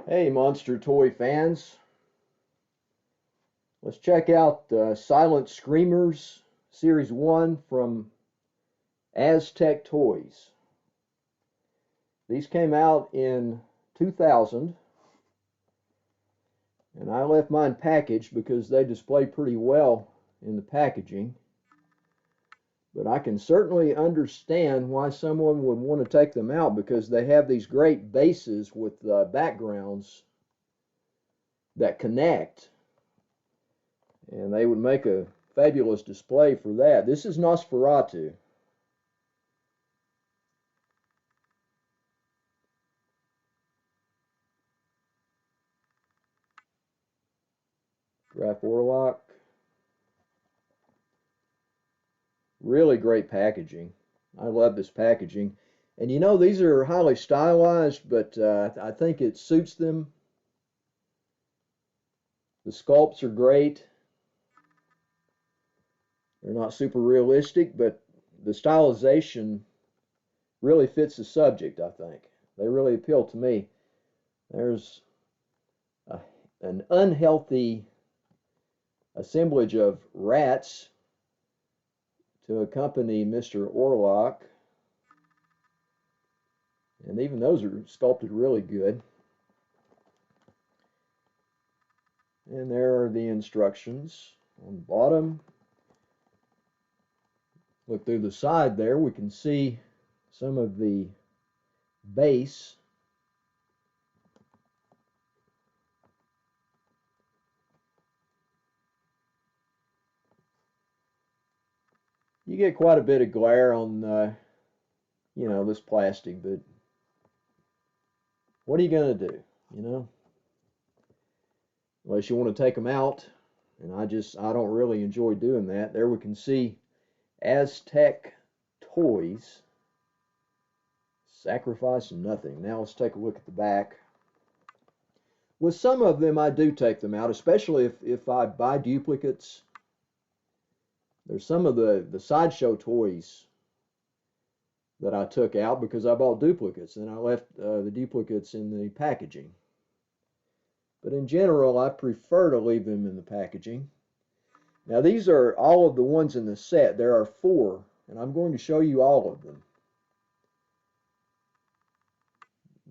Hey, Monster Toy fans. Let's check out Silent Screamers Series 1 from Aztech Toys. These came out in 2000, and I left mine packaged because they display pretty well in the packaging. But I can certainly understand why someone would want to take them out because they have these great bases with backgrounds that connect. And they would make a fabulous display for that. This is Nosferatu. Graf Orlock. Really great packaging. I love this packaging. And you know, these are highly stylized, but I think it suits them. The sculpts are great. They're not super realistic, but the stylization really fits the subject, I think. They really appeal to me. There's a, an unhealthy assemblage of rats to accompany Mr. Orlock. And even those are sculpted really good. And there are the instructions on the bottom. Look through the side there, we can see some of the base. You get quite a bit of glare on, this plastic, but what are you going to do, you know? Unless you want to take them out, and I don't really enjoy doing that. There we can see Aztech Toys. Sacrifice nothing. Now let's take a look at the back. With some of them, I do take them out, especially if I buy duplicates. There's some of the sideshow toys that I took out because I bought duplicates, and I left the duplicates in the packaging. But in general, I prefer to leave them in the packaging. Now these are all of the ones in the set. There are 4, and I'm going to show you all of them.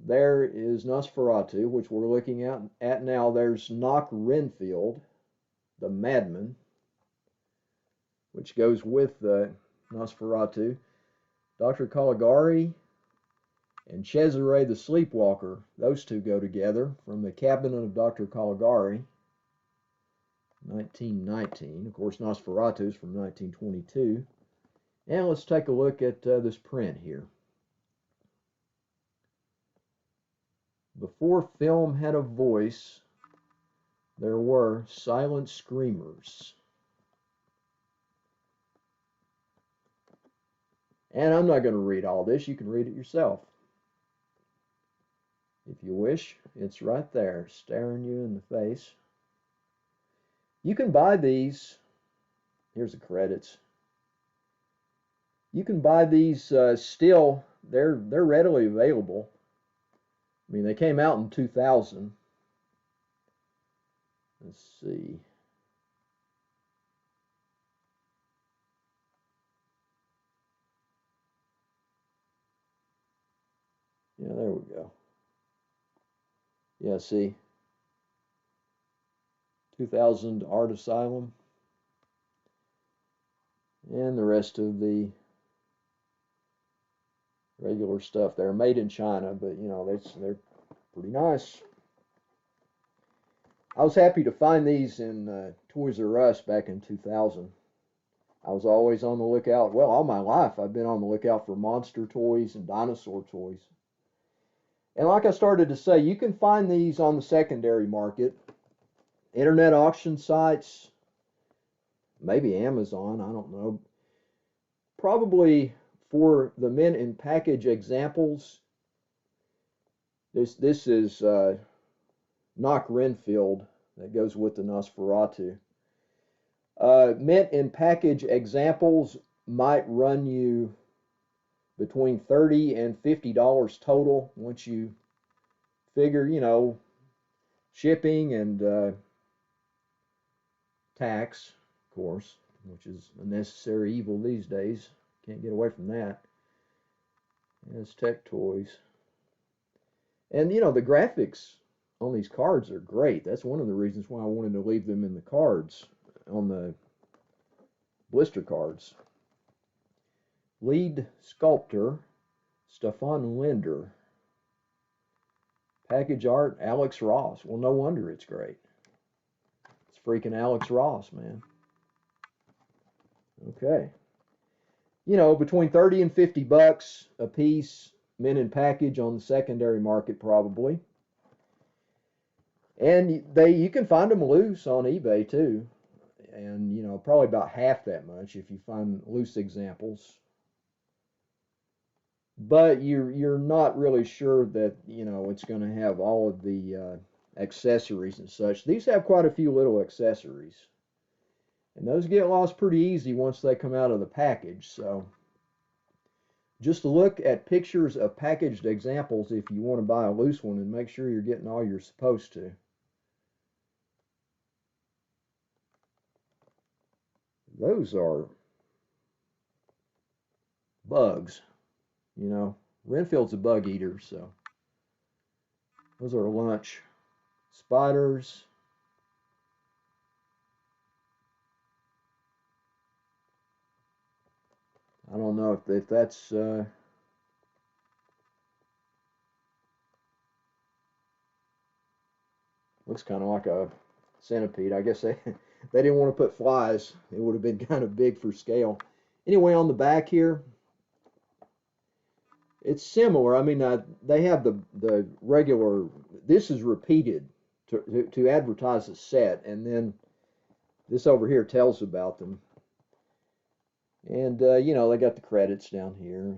There is Nosferatu, which we're looking at now. There's Knock Renfield, the Madman, which goes with the Nosferatu. Dr. Caligari and Cesare the Sleepwalker. Those two go together from the Cabinet of Dr. Caligari, 1919. Of course, Nosferatu is from 1922. And let's take a look at this print here. Before film had a voice, there were silent screamers. And I'm not going to read all this. You can read it yourself. If you wish, it's right there, staring you in the face. You can buy these. Here's the credits. You can buy these still. They're readily available. I mean, they came out in 2000. Let's see. Yeah, there we go. Yeah, see. 2000 Art Asylum. And the rest of the regular stuff. They're made in China, but you know, they're pretty nice. I was happy to find these in Toys R Us back in 2000. I was always on the lookout. Well, all my life I've been on the lookout for monster toys and dinosaur toys. And like I started to say, you can find these on the secondary market, internet auction sites, maybe Amazon, I don't know. Probably for the mint in package examples, this is Knock Renfield that goes with the Nosferatu. Mint in package examples might run you between $30 and $50 total once you figure, you know, shipping and tax, of course, which is a necessary evil these days. Can't get away from that. Aztech toys. And you know, the graphics on these cards are great. That's one of the reasons why I wanted to leave them in the cards, on the blister cards. Lead sculptor, Stefan Linder. Package art, Alex Ross. Well, no wonder it's great. It's freaking Alex Ross, man. Okay. You know, between 30 and 50 bucks a piece, mint in package on the secondary market probably. And you can find them loose on eBay too. And, you know, probably about half that much if you find loose examples. But you're not really sure that, you know, it's going to have all of the accessories and such. These have quite a few little accessories. And those get lost pretty easy once they come out of the package. So just look at pictures of packaged examples if you want to buy a loose one, and make sure you're getting all you're supposed to. Those are bugs. You know, Renfield's a bug eater, so those are lunch. Spiders. I don't know if that's looks kind of like a centipede. I guess they didn't want to put flies. It would have been kind of big for scale. Anyway, on the back here, it's similar. I mean, they have the regular. This is repeated to advertise a set, and then this over here tells about them. And you know, they got the credits down here.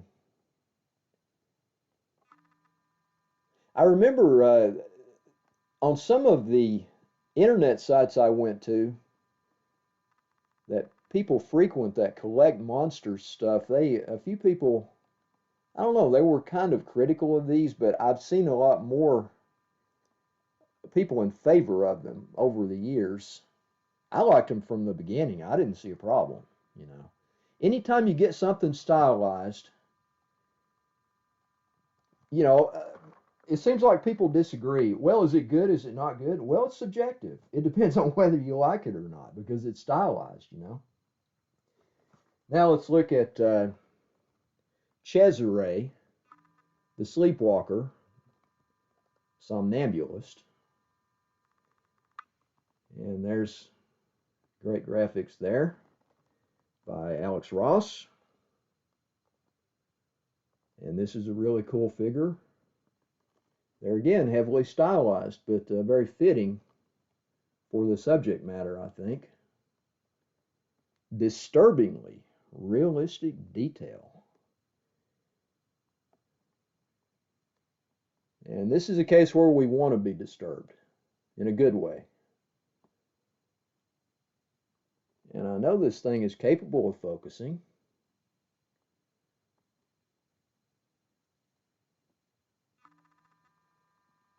I remember on some of the internet sites I went to that people frequent that collect monster stuff. A few people, I don't know, they were kind of critical of these, but I've seen a lot more people in favor of them over the years. I liked them from the beginning. I didn't see a problem, you know. Anytime you get something stylized, you know, it seems like people disagree. Well, is it good? Is it not good? Well, it's subjective. It depends on whether you like it or not, because it's stylized, you know. Now let's look at Cesare, the sleepwalker, somnambulist. And there's great graphics there by Alex Ross. And this is a really cool figure. There again, heavily stylized, but very fitting for the subject matter, I think. Disturbingly realistic detail. And this is a case where we want to be disturbed in a good way. And I know this thing is capable of focusing.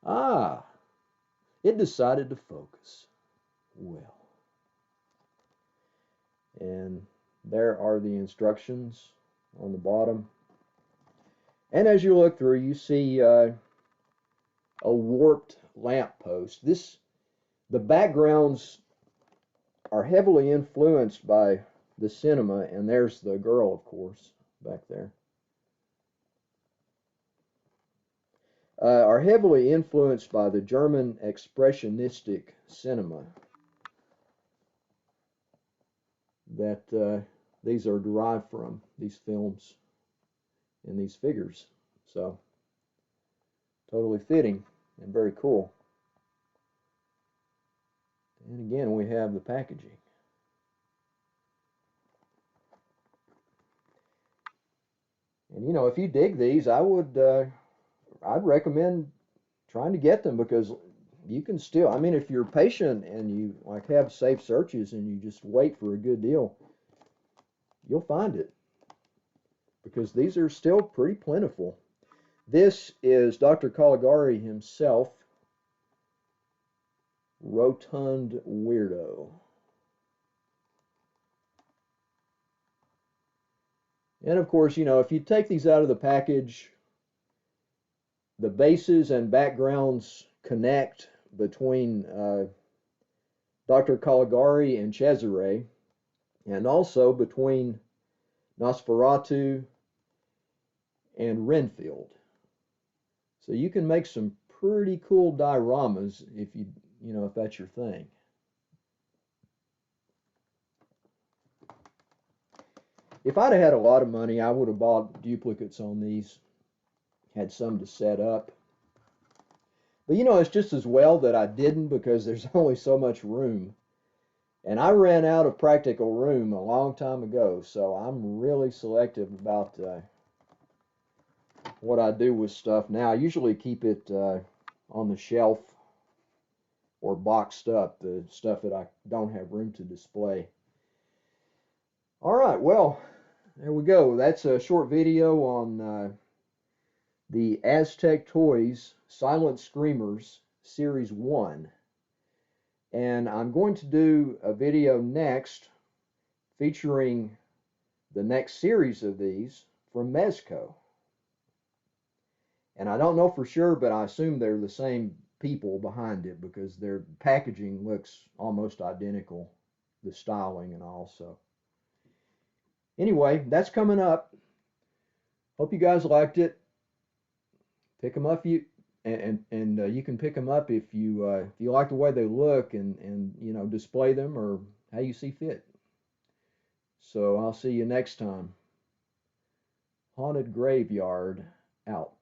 Ah, it decided to focus. Well. And there are the instructions on the bottom. And as you look through, you see a warped lamppost. The backgrounds are heavily influenced by the cinema, and there's the girl, of course, back there. Are heavily influenced by the German expressionistic cinema that these are derived from, these films and these figures. So, totally fitting and very cool. And again, we have the packaging. And you know, if you dig these, I'd recommend trying to get them, because you can still, I mean, if you're patient and you like have safe searches and you just wait for a good deal, you'll find it, because these are still pretty plentiful. This is Dr. Caligari himself Rotund Weirdo. And of course, if you take these out of the package, the bases and backgrounds connect between Dr. Caligari and Cesare, and also between Nosferatu and Renfield. So you can make some pretty cool dioramas if that's your thing. If I'd have had a lot of money, I would have bought duplicates on these, had some to set up. But it's just as well that I didn't, because there's only so much room. And I ran out of practical room a long time ago, so I'm really selective about what I do with stuff now. I usually keep it on the shelf or boxed up, the stuff that I don't have room to display. All right, well, there we go. That's a short video on the Aztech Toys Silent Screamers Series 1. And I'm going to do a video next featuring the next series of these from Mezco. And I don't know for sure, but I assume they're the same people behind it, because their packaging looks almost identical, the styling and all. So anyway, that's coming up. Hope you guys liked it. Pick them up, you can pick them up if you like the way they look, and display them or how you see fit. So I'll see you next time. Haunted Graveyard out.